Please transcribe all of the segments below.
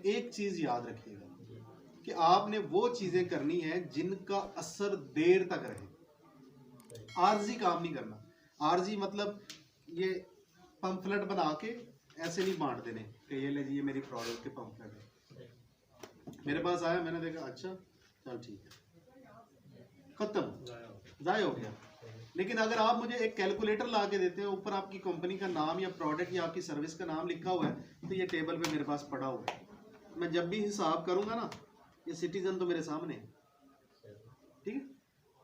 एक चीज याद रखिएगा कि आपने वो चीजें करनी है जिनका असर देर तक रहे। आरजी काम नहीं करना। आरजी मतलब ये पंफलेट बना के ऐसे नहीं बांट देने कि ये ले जी, ये मेरी प्रोडक्ट के पंफलेट है, मेरे पास आया, मैंने देखा, अच्छा चल ठीक है, खत्म, जाया हो गया। लेकिन अगर आप मुझे एक कैलकुलेटर ला के देते हैं, ऊपर आपकी कंपनी का नाम या प्रोडक्ट या आपकी सर्विस का नाम लिखा हुआ है, तो ये टेबल पे मेरे पास पड़ा हुआ है, मैं जब भी हिसाब करूंगा ना, ये सिटीजन तो मेरे सामने है, ठीक है।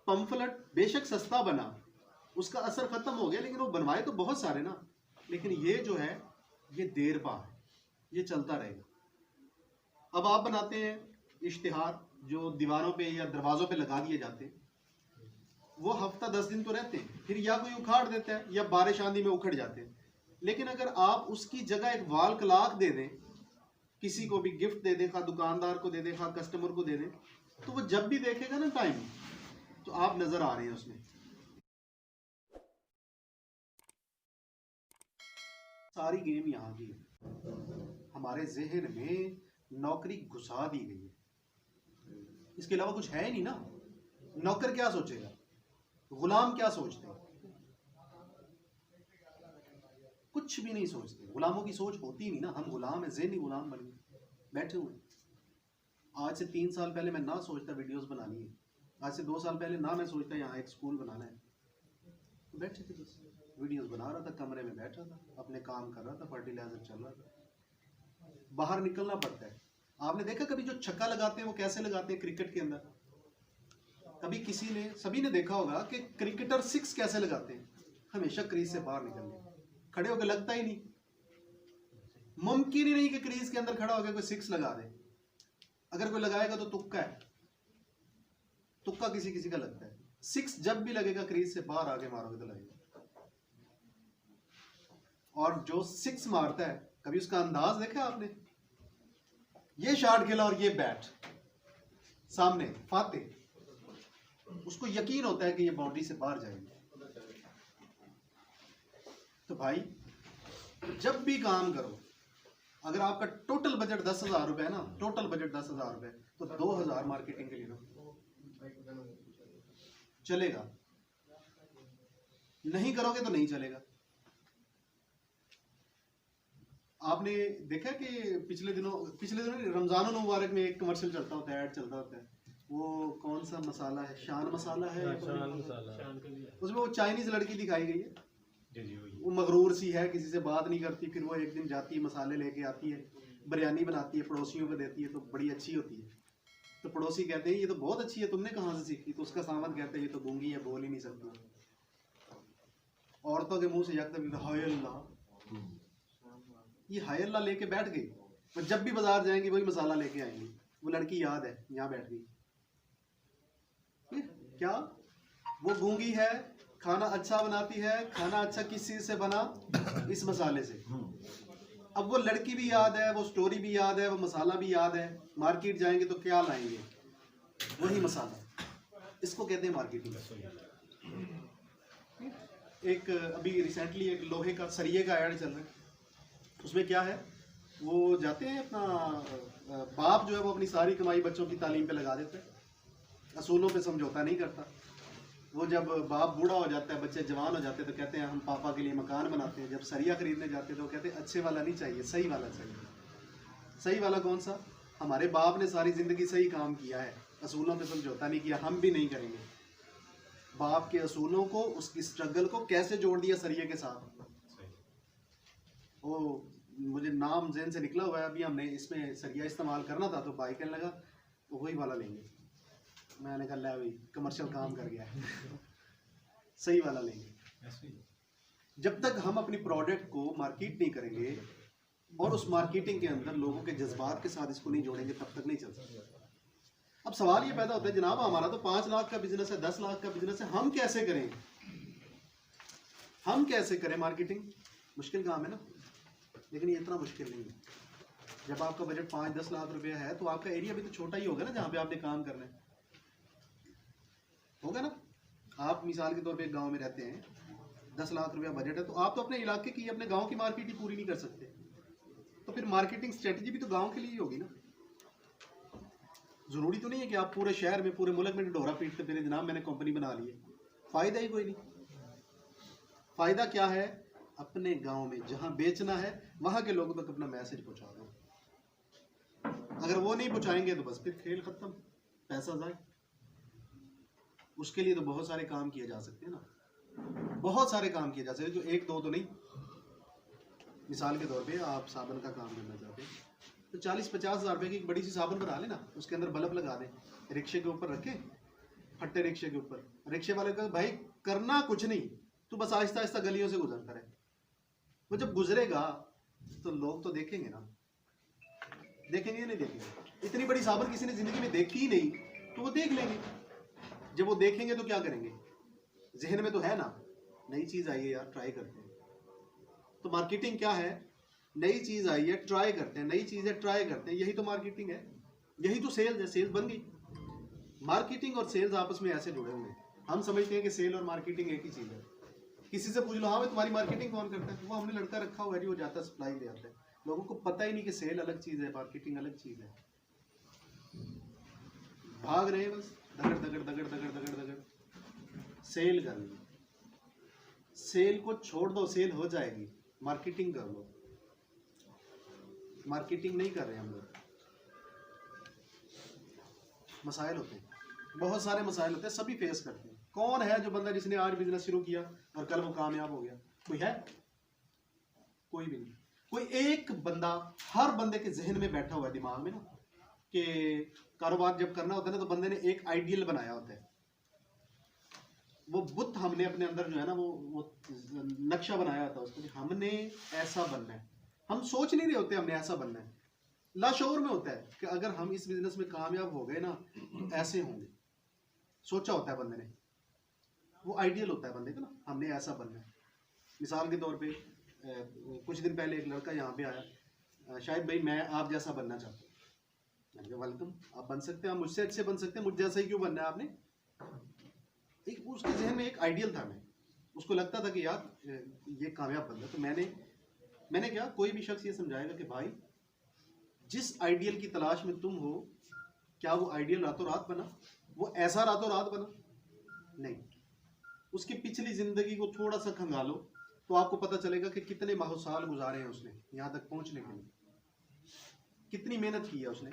पंफलेट बेशक सस्ता बना, उसका असर खत्म हो गया, लेकिन वो बनवाए तो बहुत सारे ना, लेकिन ये जो है ये देर पा है, ये चलता रहेगा। अब आप बनाते हैं इश्तिहार जो दीवारों पे या दरवाजों पे लगा दिए जाते हैं, वो हफ्ता 10 दिन तो रहते हैं, फिर या कोई उखाड़ देता है या बारिश आंधी में उखड़ जाते हैं। लेकिन अगर आप उसकी जगह एक वाल क्लॉक दे दें, किसी को भी गिफ्ट दे दें, खा दुकानदार को दे दें, खा कस्टमर को दे दें, तो वो जब भी देखेगा ना टाइम, तो आप नजर आ रहे हैं उसमें। सारी गेम यहाँ की है, हमारे जहन में नौकरी घुसा दी गई है, इसके अलावा कुछ है नहीं ना। नौकर क्या सोचेगा, गुलाम क्या सोचते हैं, कुछ भी नहीं सोचते। गुलामों की सोच होती ही नहीं ना, हम गुलाम है, ज़हनी गुलाम बन गए बैठे हुए। आज से 3 साल पहले मैं ना सोचता वीडियोस बनानी है, आज से 2 साल पहले ना मैं सोचता यहाँ एक स्कूल बनाना है, तो बैठे थे बस वीडियोस बना रहा था, कमरे में बैठा था, अपने काम कर रहा था, फर्टिलाइजर चल रहा था। बाहर निकलना पड़ता है। आपने देखा कभी जो छक्का लगाते हैं वो कैसे लगाते हैं क्रिकेट के अंदर? कभी किसी ने, सभी ने देखा होगा कि क्रिकेटर 6 कैसे लगाते हैं, हमेशा क्रीज से बाहर निकलने, खड़े होकर लगता ही नहीं, मुमकिन ही नहीं कि क्रीज के अंदर खड़ा होकर कोई 6 लगा दे। अगर कोई लगाएगा तो तुक्का है, तुक्का किसी किसी का लगता है। 6 जब भी लगेगा क्रीज से बाहर आगे मारोगे तो लगेगा। और जो 6 मारता है, कभी उसका अंदाज देखा आपने? ये शॉट खेला और ये बैट सामने फाते, उसको यकीन होता है कि ये बाउंड्री से बाहर जाएगी। तो भाई जब भी काम करो, अगर आपका टोटल बजट 10,000 रुपए है ना, टोटल बजट 10,000 रुपए, तो 2,000 मार्केटिंग के लिए लो, चलेगा। नहीं करोगे तो नहीं चलेगा। आपने देखा कि पिछले दिनों रमजान मुबारक में एक कमर्शियल चलता होता है, ऐड चलता होता है, वो कौन सा मसाला है, शान मसाला है, शान मसाला। उसमें वो चाइनीज लड़की दिखाई गई है, वो मगरूर सी है, किसी से बात नहीं करती, फिर वो एक दिन जाती है, मसाले लेके आती है, बिरयानी बनाती है, पड़ोसियों को देती है, तो बड़ी अच्छी होती है। तो पड़ोसी कहते हैं ये तो बहुत अच्छी है, तुमने कहाँ से सीखी? तो उसका सामंत कहते हैं ये तो गूंगी है, बोल ही नहीं सकती। औरतों के मुंह से यकदम हाय अल्लाह, ये हाय अल्लाह लेके बैठ गई, तो जब भी बाजार जाएंगे वही मसाला लेके आएंगे। वो लड़की याद है, यहाँ बैठ गई, क्या वो गूंगी है, खाना अच्छा बनाती है, खाना अच्छा किस चीज से बना? इस मसाले से। अब वो लड़की भी याद है, वो स्टोरी भी याद है, वो मसाला भी याद है। मार्केट जाएंगे तो क्या लाएंगे? वही मसाला। इसको कहते हैं मार्केटिंग। एक अभी रिसेंटली एक लोहे का सरिये का ऐड चल रहा है, उसमें क्या है, वो जाते हैं अपना बाप जो है वो अपनी सारी कमाई बच्चों की तालीम पे लगा देता है, असूलों पे समझौता नहीं करता। वो जब बाप बूढ़ा हो जाता है, बच्चे जवान हो जाते हैं, तो कहते हैं हम पापा के लिए मकान बनाते हैं। जब सरिया खरीदने जाते हैं तो वो कहते हैं अच्छे वाला नहीं चाहिए, सही वाला चाहिए। सही वाला कौन सा? हमारे बाप ने सारी जिंदगी सही काम किया है, असूलों पे समझौता नहीं किया, हम भी नहीं करेंगे। बाप के असूलों को, उसकी स्ट्रगल को कैसे जोड़ दिया सरिये के साथ। वो मुझे नाम ज़हन से निकला हुआ है, अभी हमने इसमें सरिया इस्तेमाल करना था, तो भाई कहने लगा तो वही वाला लेंगे। मैंने कहा ले भाई, कमर्शियल काम कर गया है, सही वाला लेंगे। जब तक हम अपनी प्रोडक्ट को मार्केट नहीं करेंगे और उस मार्केटिंग के अंदर लोगों के जज्बात के साथ इसको नहीं जोड़ेंगे, तब तक नहीं चल सकता। अब सवाल ये पैदा होता है, जनाब हमारा तो 5 लाख का बिजनेस है, 10 लाख का बिजनेस है, हम कैसे करें? हम कैसे करें मार्केटिंग? मुश्किल काम है ना, लेकिन ये इतना मुश्किल नहीं है। जब आपका बजट 5-10 लाख रुपया है, तो आपका एरिया भी तो छोटा ही होगा ना, जहाँ पे आपने काम करना है, होगा ना। आप मिसाल के तौर पे एक गांव में रहते हैं, 10 लाख रुपया बजट है, तो आप तो अपने इलाके की, अपने गांव की मार्केट ही पूरी नहीं कर सकते, तो फिर मार्केटिंग स्ट्रेटजी भी तो गांव के लिए ही होगी ना। जरूरी तो नहीं है कि आप पूरे शहर में, पूरे मुल्क में ढोरा पीटते फिरे, जनाब मैंने कंपनी बना ली है, फायदा ही कोई नहीं। फायदा क्या है, अपने गांव में जहां बेचना है वहां के लोगों तक अपना मैसेज पहुंचा दो। अगर वो नहीं पहुंचाएंगे तो बस फिर खेल खत्म, पैसा जाए। उसके लिए तो बहुत सारे काम किए जा सकते हैं ना, बहुत सारे काम किए जा सकते हैं, जो एक दो तो नहीं। मिसाल के तौर पे आप साबुन का काम करना चाहते हैं तो 40-50 हज़ार रुपए की एक बड़ी सी साबुन बना लेना, उसके अंदर बल्ब लगा दें, रिक्शे के ऊपर रखे, फट्टे रिक्शे के ऊपर, रिक्शे वाले का भाई करना कुछ नहीं, तू बस आहिस्ता आहिस्ता गलियों से गुजरता रहे। वो जब गुजरेगा तो लोग तो देखेंगे ना, देखेंगे या नहीं देखेंगे। इतनी बड़ी साबुन किसी ने जिंदगी में देखी ही नहीं तो वो देख लेंगे। जब वो देखेंगे तो क्या करेंगे, जहन में तो है ना, नई चीज आई है यार, ट्राई करते हैं। तो मार्केटिंग क्या है, नई चीज आई है, ट्राई करते हैं, नई चीज है, ट्राई करते हैं, यही तो मार्केटिंग है, यही तो सेल्स है। सेल्स बन गई। मार्केटिंग और सेल्स आपस में ऐसे जुड़े हुए हैं। हम समझते हैं कि सेल और मार्केटिंग एक ही चीज है। किसी से पूछ लो, हाँ तुम्हारी मार्केटिंग कौन करता है, वो हमने लड़का रखा हुआ है जी, वो जाता है सप्लाई ले आता है। लोगों को पता ही नहीं कि सेल अलग चीज है, मार्केटिंग अलग चीज है। भाग रहे हैं बस, दगड़ दगड़ दगड़ दगड़ दगड़ दगड़। सेल करनी, सेल को छोड़ दो, सेल हो जाएगी, मार्केटिंग कर लो। मार्केटिंग नहीं कर रहे हम लोग। मसाइल होते हैं, बहुत सारे मसाइल होते हैं, सभी फेस करते हैं। कौन है जो बंदा जिसने आज बिजनेस शुरू किया और कल वो कामयाब हो गया, कोई है? कोई भी नहीं। कोई एक बंदा, हर बंदे के जहन में बैठा हुआ है दिमाग में ना, कि कारोबार जब करना होता है ना तो बंदे ने एक आइडियल बनाया होता है। वो बुत हमने अपने अंदर जो है ना वो नक्शा बनाया होता है उसको, हमने ऐसा बनना है। हम सोच नहीं रहे होते हमने ऐसा बनना है, लाशऊर में होता है कि अगर हम इस बिजनेस में कामयाब हो गए ना तो ऐसे होंगे। सोचा होता है बंदे ने, वो आइडियल होता है बंदे का ना, हमने ऐसा बनना है। मिसाल के तौर पे कुछ दिन पहले एक लड़का यहाँ पे आया, शायद भाई मैं आप जैसा बनना चाहता हूँ। मैंने कहा वेलकम, आप बन सकते हैं, आप मुझसे अच्छे बन सकते हैं, मुझ जैसा ही क्यों बनना है आपने। एक उसके जहन में एक आइडियल था, मैं उसको लगता था कि यार ये कामयाब बंदा। तो मैंने क्या, कोई भी शख्स ये समझाएगा कि भाई जिस आइडियल की तलाश में तुम हो, क्या वो आइडियल रातों रात बना, वो ऐसा रातों रात बना? नहीं। उसकी पिछली जिंदगी को थोड़ा सा खंगालो तो आपको पता चलेगा कि कितने माह साल गुजारे हैं उसने यहाँ तक पहुंचने के लिए, कितनी मेहनत की है उसने,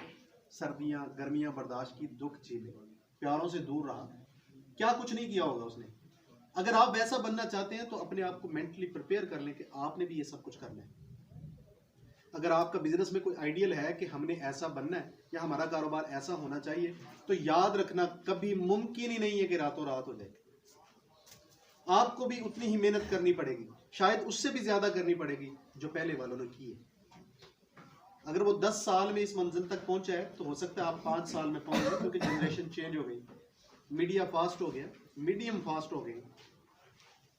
सर्दियां गर्मियां बर्दाश्त की, दुख झेले, प्यारों से दूर रहा, क्या कुछ नहीं किया होगा उसने। अगर आप वैसा बनना चाहते हैं तो अपने आप को मेंटली प्रिपेयर कर लें कि आपने भी ये सब कुछ करना है। अगर आपका बिजनेस में कोई आइडियल है कि हमने ऐसा बनना है या हमारा कारोबार ऐसा होना चाहिए, तो याद रखना कभी मुमकिन ही नहीं है कि रातों रात हो जाए। आपको भी उतनी ही मेहनत करनी पड़ेगी, शायद उससे भी ज्यादा करनी पड़ेगी जो पहले वालों ने की है। अगर वो 10 साल में इस मंजिल तक पहुंचा है तो हो सकता है आप 5 साल में पहुंच जाए, क्योंकि जनरेशन चेंज हो गई, मीडिया फास्ट हो गया, मीडियम फास्ट हो गई।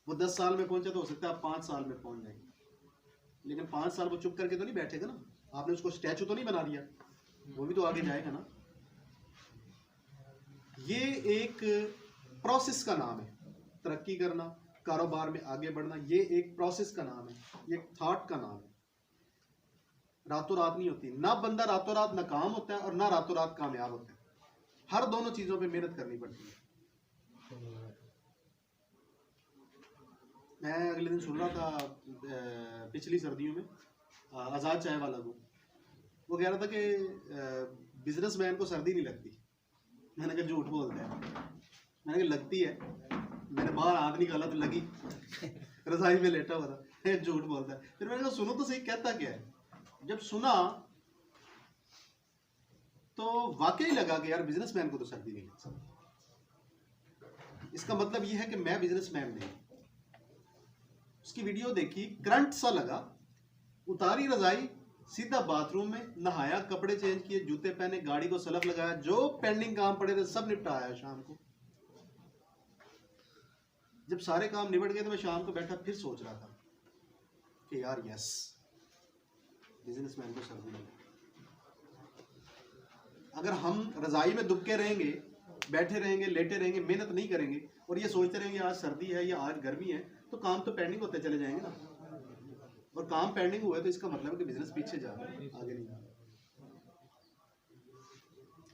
वो 10 साल में पहुंचा तो हो सकता है आप 5 साल में पहुंच जाए। लेकिन 5 साल वो चुप करके तो नहीं बैठेगा ना, आपने उसको स्टैचू तो नहीं बना दिया, वो भी तो आगे जाएगा ना। ये एक प्रोसेस का नाम है, तरक्की करना, कारोबार में आगे बढ़ना, ये एक प्रोसेस का नाम है, ये एक थॉट का नाम है। रातों रात नहीं होती, ना बंदा रातों रात नाकाम होता है और ना रातों रात कामयाब होता है। हर दोनों चीजों पे मेहनत करनी पड़ती है। मैं अगले दिन सुन रहा था पिछली सर्दियों में आज़ाद चाय वाला को, वो कह रहा था कि बिजनेसमैन को सर्दी नहीं लगती। मैंने कहा झूठ बोलता है। मैंने कहा लगती है, मैंने बाहर हाथ निकाला तो लगी, रजाई में लेटा हुआ था, झूठ बोलता है। फिर मैंने कहा सुनो तो सही, कहता क्या है। जब सुना तो वाकई लगा कि यार बिजनेसमैन को तो सर्दी नहीं लग सकती। इसका मतलब यह है कि मैं बिजनेसमैन नहीं। उसकी वीडियो देखी, करंट सा लगा, उतारी रजाई, सीधा बाथरूम में नहाया, कपड़े चेंज किए, जूते पहने, गाड़ी को सलफ लगाया, जो पेंडिंग काम पड़े थे सब निपटाया। शाम को जब सारे काम निपट गए तो मैं शाम को बैठा फिर सोच रहा था कि यार यस, बिजनेसमैन को सर्दी नहीं। अगर हम रजाई में दुबके रहेंगे, बैठे रहेंगे, लेटे रहेंगे, मेहनत नहीं करेंगे और ये सोचते रहेंगे आज सर्दी है या आज गर्मी है, तो काम तो पेंडिंग होते चले जाएंगे ना। और काम पेंडिंग हुआ है तो इसका मतलब है कि बिजनेस पीछे जा रहा है, आगे नहीं आ रहा।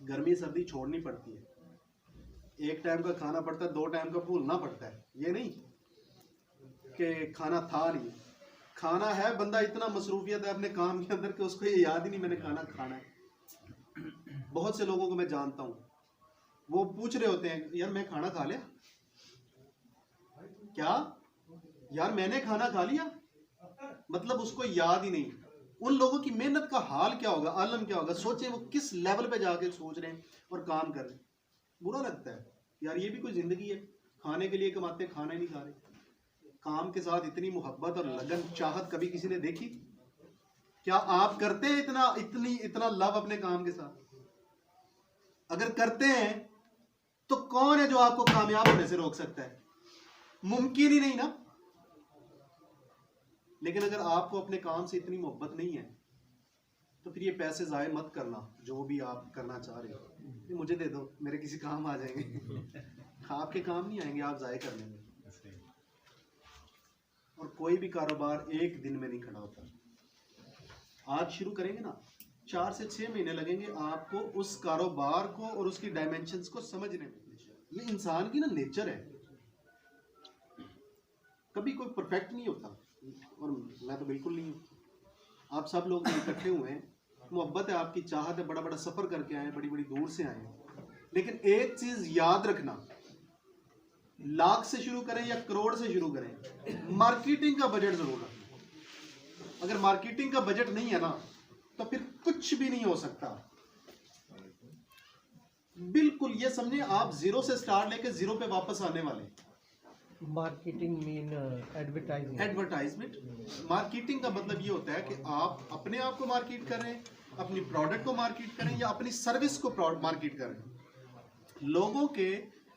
गर्मी सर्दी छोड़नी पड़ती है, एक टाइम का खाना पड़ता है, 2 टाइम का भूलना पड़ता है। ये नहीं कि खाना था नहीं, खाना है, बंदा इतना मसरूफियत है अपने काम के अंदर कि उसको ये याद ही नहीं मैंने खाना खाना है। बहुत से लोगों को मैं जानता हूँ, वो पूछ रहे होते हैं यार मैं खाना खा लिया, क्या यार मैंने खाना खा लिया, मतलब उसको याद ही नहीं। उन लोगों की मेहनत का हाल क्या होगा, आलम क्या होगा, सोचें वो किस लेवल पे जाके सोच रहे हैं और काम कर रहे हैं। बुरा लगता है यार, ये भी कोई जिंदगी है, खाने के लिए कमाते खाना ही नहीं खा रहे। काम के साथ इतनी मोहब्बत और लगन चाहत कभी किसी ने देखी? क्या आप करते हैं इतना लव अपने काम के साथ? अगर करते हैं तो कौन है जो आपको कामयाब होने से रोक सकता है? मुमकिन ही नहीं ना। लेकिन अगर आपको अपने काम से इतनी मोहब्बत नहीं है तो फिर ये पैसे ज़ाय मत करना, जो भी आप करना चाह रहे हो, ये मुझे दे दो, मेरे किसी काम आ जाएंगे। आपके काम नहीं आएंगे, आप ज़ाय कर लेंगे। और कोई भी कारोबार एक दिन में नहीं खड़ा होता। आज शुरू करेंगे ना, 4 से 6 महीने लगेंगे आपको उस कारोबार को और उसकी डायमेंशंस को समझने में। ये इंसान की ना नेचर है, कभी कोई परफेक्ट नहीं होता, और मैं तो बिल्कुल नहीं हूँ। आप सब लोग इकट्ठे हुए हैं, मोहब्बत है, आपकी चाहत है, बड़ा बड़ा सफ़र करके आए, बड़ी बड़ी दूर से आए। लेकिन एक चीज़ याद रखना, लाख से शुरू करें या करोड़ से शुरू करें, मार्केटिंग का बजट जरूर रखना। अगर मार्केटिंग का बजट नहीं है ना तो फिर कुछ भी नहीं हो सकता। बिल्कुल ये समझे, आप 0 से स्टार्ट लेके 0 पे वापस आने वाले। Marketing mean advertisement. मार्केटिंग का मतलब ये होता है कि आप अपने आप को मार्केट करें, अपनी प्रोडक्ट को मार्केट करें या अपनी सर्विस को मार्केट करें। लोगों के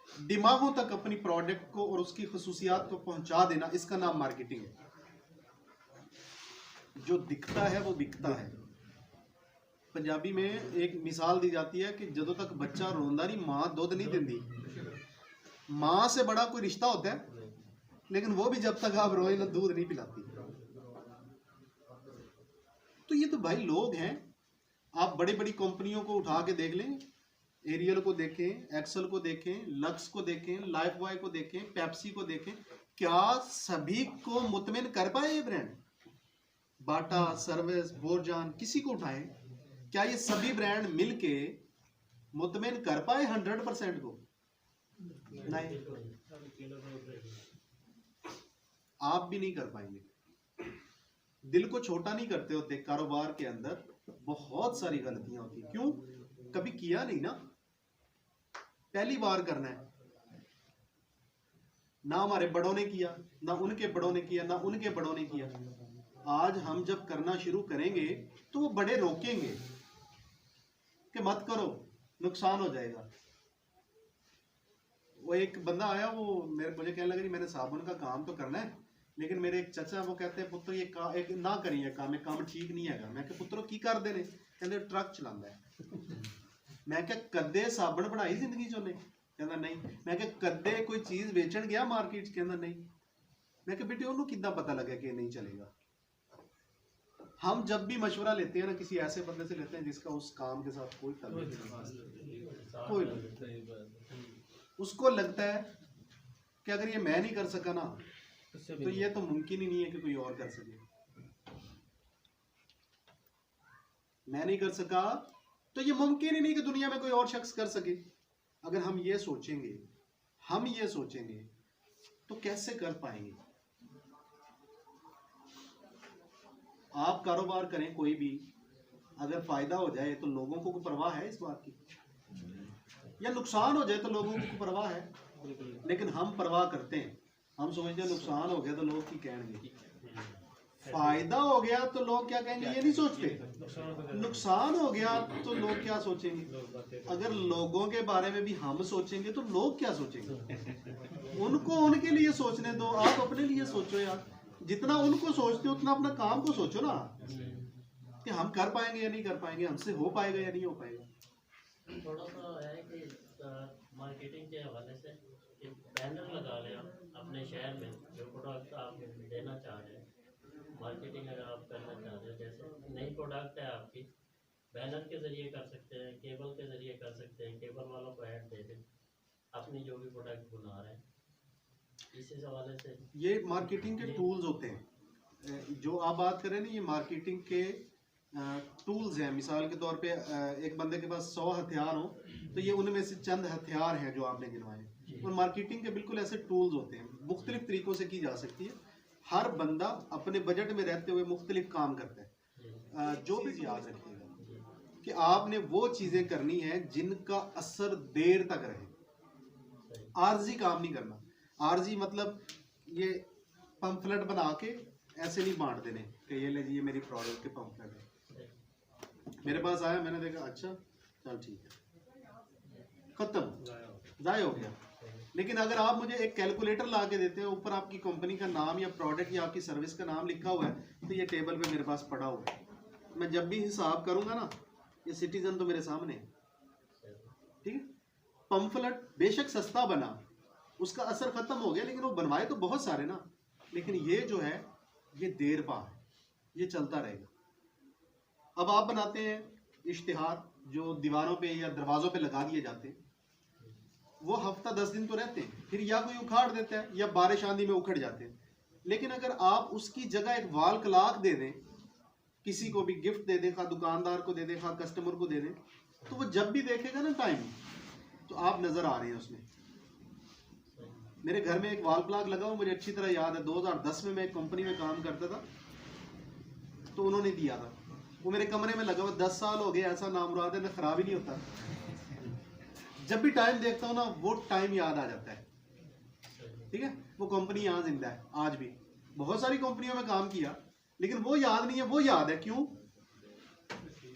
दिमागों तक अपनी प्रोडक्ट को और उसकी खसूसियात को पहुंचा देना, इसका नाम मार्केटिंग है। जो दिखता है वो बिकता है। पंजाबी में एक मिसाल दी जाती है कि जदों तक बच्चा रोंदा नहीं, मां दुध नहीं देती। मां से बड़ा कोई रिश्ता होता है, लेकिन वो भी जब तक आप रोए ना दूध नहीं पिलाती। तो ये तो भाई लोग हैं। आप बड़ी बड़ी कंपनियों को उठा के देख लें, एरियल को देखें, एक्सल को देखें, लक्स को देखें, लाइफ बॉय को देखें, पेप्सी को देखें, क्या सभी को मुतमिन कर पाए ये ब्रांड? बाटा, सर्विस, बोरजान, किसी को उठाएं, क्या ये सभी ब्रांड मिलके मुतमिन कर पाए 100% को? नहीं, आप भी नहीं कर पाएंगे। दिल को छोटा नहीं करते होते, कारोबार के अंदर बहुत सारी गलतियां होती। क्यों? कभी किया नहीं ना, पहली बार करना है ना। हमारे बड़ों ने किया ना, उनके बड़ों ने किया ना, उनके बड़ों ने किया। आज हम जब करना शुरू करेंगे तो वो बड़े रोकेंगे कि मत करो, नुकसान हो जाएगा। वो एक बंदा आया, वो मुझे कहने लगा जी मैंने साबुन का काम तो करना है, लेकिन मेरे एक चाचा वो कहते हैं पुत्र ये एक ना करिए काम ठीक नहीं है। मैं क्या पुत्रो की कर देने? कहते ट्रक चलाता है। मैं क्या कदे साबुन बनाई जिंदगी चोने? कहता नहीं। मैं क्या कदे कोई चीज बेचन गया मार्केट के अंदर? नहीं। मैं क्या बेटे उन्होंने कितना पता लगा कि नहीं चलेगा? हम जब भी मशवरा लेते हैं ना, किसी ऐसे बंदे से लेते हैं जिसका उस काम के साथ कोई ताल्लुक नहीं, कोई, उसको लगता है कि अगर ये मैं नहीं कर सका ना तो ये तो मुमकिन ही नहीं है कि कोई और कर सके। मैं नहीं कर सका तो ये मुमकिन ही नहीं कि दुनिया में कोई और शख्स कर सके। अगर हम ये सोचेंगे तो कैसे कर पाएंगे? आप कारोबार करें कोई भी, अगर फायदा हो जाए तो लोगों को परवाह है इस बात की, या नुकसान हो जाए तो लोगों को परवाह है। लेकिन हम परवाह करते हैं, हम समझते हैं नुकसान हो गया तो लोग की कहेंगे, फायदा हो गया तो लोग क्या कहेंगे ये नहीं सोचते, नुकसान हो गया तो लोग क्या सोचेंगे। अगर लोगों के बारे में भी हम सोचेंगे तो लोग क्या सोचेंगे? उनको उनके लिए सोचने दो, आप अपने लिए सोचो यार। जितना उनको सोचते हो उतना अपना काम को सोचो ना, कि हम कर पाएंगे या नहीं कर पाएंगे, हमसे हो पाएगा या नहीं हो पाएगा। थोड़ा सा है कि मार्केटिंग के हवाले से एक बैनर लगा लें अपने शहर में, जो प्रोडक्ट आप देना चाह रहे हैं, मार्केटिंग अगर आप करना चाहते हो, जैसे नई प्रोडक्ट है आपकी, बैनर के जरिए कर सकते हैं, केबल के जरिए कर सकते हैं, केबल वालों को ऐड दे दें अपनी जो भी प्रोडक्ट बना रहे हैं, इसी हवाले से। ये मार्केटिंग के टूल्स होते हैं जो आप बात कर रहे हैं ना, ये मार्केटिंग के टूल्स हैं। मिसाल के तौर पे एक बंदे के पास 100 हथियार हो तो ये उनमें से चंद हथियार हैं जो आपने गिनवाए। और मार्केटिंग के बिल्कुल ऐसे टूल्स होते हैं, मुख्तलिफ तरीकों से की जा सकती है। हर बंदा अपने बजट में रहते हुए मुख्तलिफ काम करता है। जो भी याद रखिएगा कि आपने वो चीज़ें करनी है जिनका असर देर तक रहे। आर्जी काम नहीं करना। आर्जी मतलब ये पंफलेट बना के ऐसे नहीं बांट देने कि ये ले जी ये मेरी प्रोडक्ट के पंफलेट है, मेरे पास आया, मैंने देखा अच्छा चल ठीक है, खत्म, ज़ाया हो गया। लेकिन अगर आप मुझे एक कैलकुलेटर ला के देते हैं, ऊपर आपकी कंपनी का नाम या प्रोडक्ट या आपकी सर्विस का नाम लिखा हुआ है, तो ये टेबल पे मेरे पास पड़ा हुआ है, मैं जब भी हिसाब करूंगा ना, ये सिटीजन तो मेरे सामने है। ठीक है, पंफलेट बेशक सस्ता बना, उसका असर खत्म हो गया, लेकिन वो बनवाए तो बहुत सारे ना। लेकिन ये जो है ये देर पा है, ये चलता रहेगा। अब आप बनाते हैं इश्तिहार जो दीवारों पे या दरवाज़ों पे लगा दिए जाते हैं, वो हफ्ता 10 दिन तो रहते हैं, फिर या कोई उखाड़ देता है या बारिश आंधी में उखड़ जाते हैं। लेकिन अगर आप उसकी जगह एक वाल क्लॉक दे दें, किसी को भी गिफ्ट दे दें, खा दुकानदार को दे दें, खा कस्टमर को दे दें, तो वो जब भी देखेगा ना टाइम, तो आप नज़र आ रहे हैं उसमें। मेरे घर में एक वाल क्लॉक लगा हुआ, मुझे अच्छी तरह याद है, 2010 में मैं एक कंपनी में काम करता था, तो उन्होंने दिया था, वो मेरे कमरे में लगा हुआ, 10 साल हो गए, ऐसा नामुराद है ना, ख़राब ही नहीं होता। जब भी टाइम देखता हूँ ना, वो टाइम याद आ जाता है। ठीक है, वो कंपनी यहाँ जिंदा है आज भी। बहुत सारी कंपनियों में काम किया, लेकिन वो याद नहीं है। वो याद है क्यों?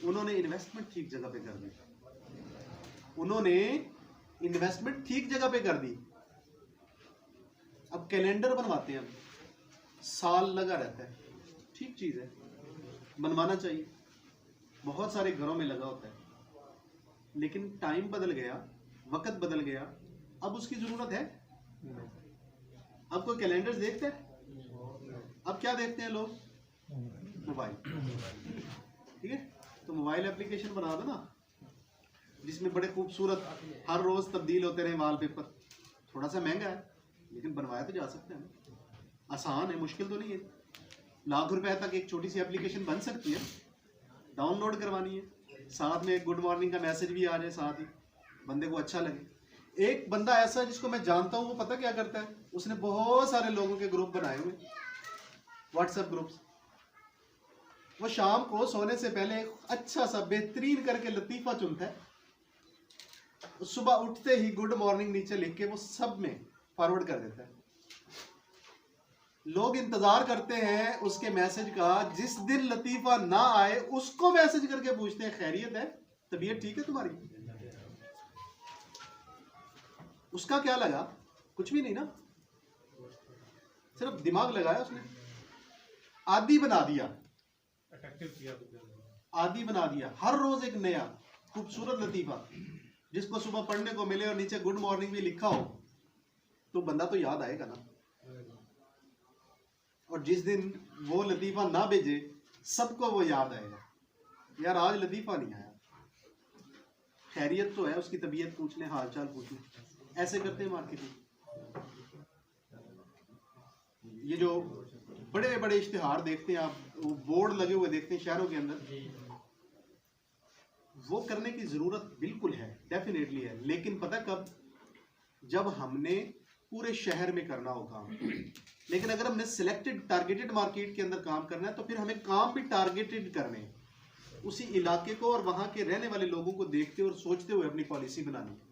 उन्होंने इन्वेस्टमेंट ठीक जगह पे कर दी, उन्होंने इन्वेस्टमेंट ठीक जगह पे कर दी। अब कैलेंडर बनवाते हैं, साल लगा रहता है, ठीक चीज़ है, बनवाना चाहिए, बहुत सारे घरों में लगा होता है, लेकिन टाइम बदल गया, वक्त बदल गया, अब उसकी ज़रूरत है। अब कोई कैलेंडर्स देखते हैं? अब क्या देखते हैं लोग? मोबाइल। ठीक है, तो मोबाइल एप्लीकेशन बना दो ना, जिसमें बड़े खूबसूरत हर रोज़ तब्दील होते रहे वॉलपेपर। थोड़ा सा महंगा है, लेकिन बनवाया तो जा सकते हैं ना, आसान है, मुश्किल तो नहीं है। लाख रुपए तक एक छोटी सी एप्लीकेशन बन सकती है, डाउनलोड करवानी है, साथ में एक गुड मॉर्निंग का मैसेज भी आ जाए, साथ ही बंदे को अच्छा लगे। एक बंदा ऐसा जिसको मैं जानता हूँ, वो पता क्या करता है, उसने बहुत सारे लोगों के ग्रुप बनाए हुए, व्हाट्सएप ग्रुप्स। वो शाम को सोने से पहले एक अच्छा सा बेहतरीन करके लतीफ़ा चुनता है, सुबह उठते ही गुड मॉर्निंग नीचे लिख के वो सब में फॉरवर्ड कर देता है। लोग इंतजार करते हैं उसके मैसेज का, जिस दिन लतीफ़ा ना आए उसको मैसेज करके पूछते हैं खैरियत है, तबीयत ठीक है तुम्हारी? उसका क्या लगा? कुछ भी नहीं ना, सिर्फ दिमाग लगाया उसने, आदी बना दिया, आदी बना दिया। हर रोज एक नया खूबसूरत लतीफ़ा, जिसको सुबह पढ़ने को मिले और नीचे गुड मॉर्निंग भी लिखा हो, तो बंदा तो याद आएगा ना। और जिस दिन वो लतीफ़ा ना भेजे, सबको वो याद आएगा, यार आज लतीफ़ा नहीं आया, खैरियत तो है, उसकी तबीयत पूछने, हाल चाल पूछने। ऐसे करते हैं मार्केटिंग। ये जो बड़े बड़े इश्तिहार देखते हैं आप, वो बोर्ड लगे हुए देखते हैं शहरों के अंदर, वो करने की ज़रूरत बिल्कुल है, डेफिनेटली है, लेकिन पता कब? जब हमने पूरे शहर में करना हो काम। लेकिन अगर हमने सिलेक्टेड टारगेटेड मार्केट के अंदर काम करना है, तो फिर हमें काम भी टारगेटेड करने हैं, उसी इलाके को और वहाँ के रहने वाले लोगों को देखते और सोचते हुए अपनी पॉलिसी बनानी है।